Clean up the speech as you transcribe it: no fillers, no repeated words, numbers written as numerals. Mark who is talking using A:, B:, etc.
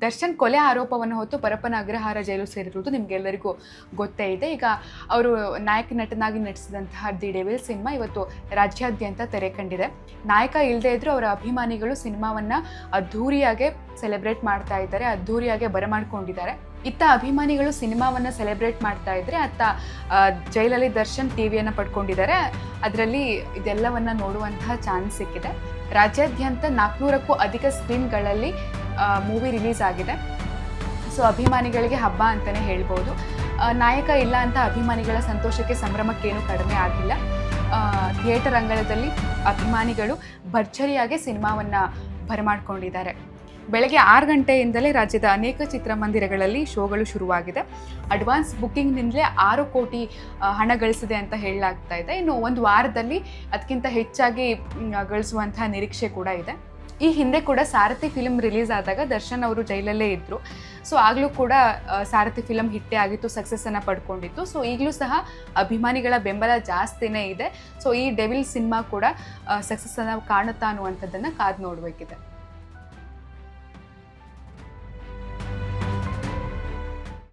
A: ದರ್ಶನ್ ಕೊಲೆ ಆರೋಪವನ್ನು ಹೊತ್ತು ಪರಪ್ಪನ ಅಗ್ರಹಾರ ಜೈಲು ಸೇರಿರುವುದು ನಿಮಗೆಲ್ಲರಿಗೂ ಗೊತ್ತೇ ಇದೆ. ಈಗ ಅವರು ನಾಯಕ ನಟನಾಗಿ ನಟಿಸಿದಂತಹ ದಿ ಡೆವಿಲ್ ಸಿನಿಮಾ ಇವತ್ತು ರಾಜ್ಯಾದ್ಯಂತ ತೆರೆ ಕಂಡಿದೆ. ನಾಯಕ ಇಲ್ಲದೇ ಇದ್ರೂ ಅವರ ಅಭಿಮಾನಿಗಳು ಸಿನಿಮಾವನ್ನು ಅದ್ಧೂರಿಯಾಗೆ ಸೆಲೆಬ್ರೇಟ್ ಮಾಡ್ತಾ ಇದ್ದಾರೆ, ಅದ್ಧೂರಿಯಾಗೆ ಬರಮಾಡ್ಕೊಂಡಿದ್ದಾರೆ. ಇತ್ತ ಅಭಿಮಾನಿಗಳು ಸಿನಿಮಾವನ್ನು ಸೆಲೆಬ್ರೇಟ್ ಮಾಡ್ತಾ ಇದ್ರೆ ಅತ್ತ ಜೈಲಲ್ಲಿ ದರ್ಶನ್ ಟಿವಿಯನ್ನು ಪಡ್ಕೊಂಡಿದ್ದಾರೆ. ಅದರಲ್ಲಿ ಇದೆಲ್ಲವನ್ನು ನೋಡುವಂತಹ ಚಾನ್ಸ್ ಸಿಕ್ಕಿದೆ. ರಾಜ್ಯಾದ್ಯಂತ 400ಕ್ಕೂ ಅಧಿಕ ಸ್ಕ್ರೀನ್ಗಳಲ್ಲಿ ಮೂವಿ ರಿಲೀಸ್ ಆಗಿದೆ. ಸೊ ಅಭಿಮಾನಿಗಳಿಗೆ ಹಬ್ಬ ಅಂತಲೇ ಹೇಳ್ಬೋದು. ನಾಯಕ ಇಲ್ಲ ಅಂತ ಅಭಿಮಾನಿಗಳ ಸಂತೋಷಕ್ಕೆ ಸಂಭ್ರಮಕ್ಕೇನು ಕಡಿಮೆ ಆಗಿಲ್ಲ. ಥಿಯೇಟರ್ ಅಂಗಳದಲ್ಲಿ ಅಭಿಮಾನಿಗಳು ಭರ್ಜರಿಯಾಗಿ ಸಿನಿಮಾವನ್ನು ಬರಮಾಡ್ಕೊಂಡಿದ್ದಾರೆ. ಬೆಳಗ್ಗೆ 6 ಗಂಟೆಯಿಂದಲೇ ರಾಜ್ಯದ ಅನೇಕ ಚಿತ್ರಮಂದಿರಗಳಲ್ಲಿ ಶೋಗಳು ಶುರುವಾಗಿದೆ. ಅಡ್ವಾನ್ಸ್ ಬುಕ್ಕಿಂಗ್ನಿಂದಲೇ 6 ಕೋಟಿ ಹಣ ಗಳಿಸಿದೆ ಅಂತ ಹೇಳಲಾಗ್ತಾ ಇದೆ. ಇನ್ನು ಒಂದು ವಾರದಲ್ಲಿ ಅದಕ್ಕಿಂತ ಹೆಚ್ಚಾಗಿ ಗಳಿಸುವಂತಹ ನಿರೀಕ್ಷೆ ಕೂಡ ಇದೆ. ಈ ಹಿಂದೆ ಕೂಡ ಸಾರಥಿ ಫಿಲ್ಮ್ ರಿಲೀಸ್ ಆದಾಗ ದರ್ಶನ್ ಅವರು ಜೈಲಲ್ಲೇ ಇದ್ದರು. ಸೊ ಆಗಲೂ ಕೂಡ ಸಾರಥಿ ಫಿಲಮ್ ಹಿಟ್ಟೇ ಆಗಿತ್ತು, ಸಕ್ಸಸ್ಸನ್ನು ಪಡ್ಕೊಂಡಿತ್ತು. ಸೊ ಈಗಲೂ ಸಹ ಅಭಿಮಾನಿಗಳ ಬೆಂಬಲ ಜಾಸ್ತಿನೇ ಇದೆ. ಸೊ ಈ ಡೆವಿಲ್ ಸಿನಿಮಾ ಕೂಡ ಸಕ್ಸಸ್ಸನ್ನು ಕಾಣುತ್ತಾ ಅನ್ನುವಂಥದ್ದನ್ನು ಕಾದು ನೋಡಬೇಕಿದೆ.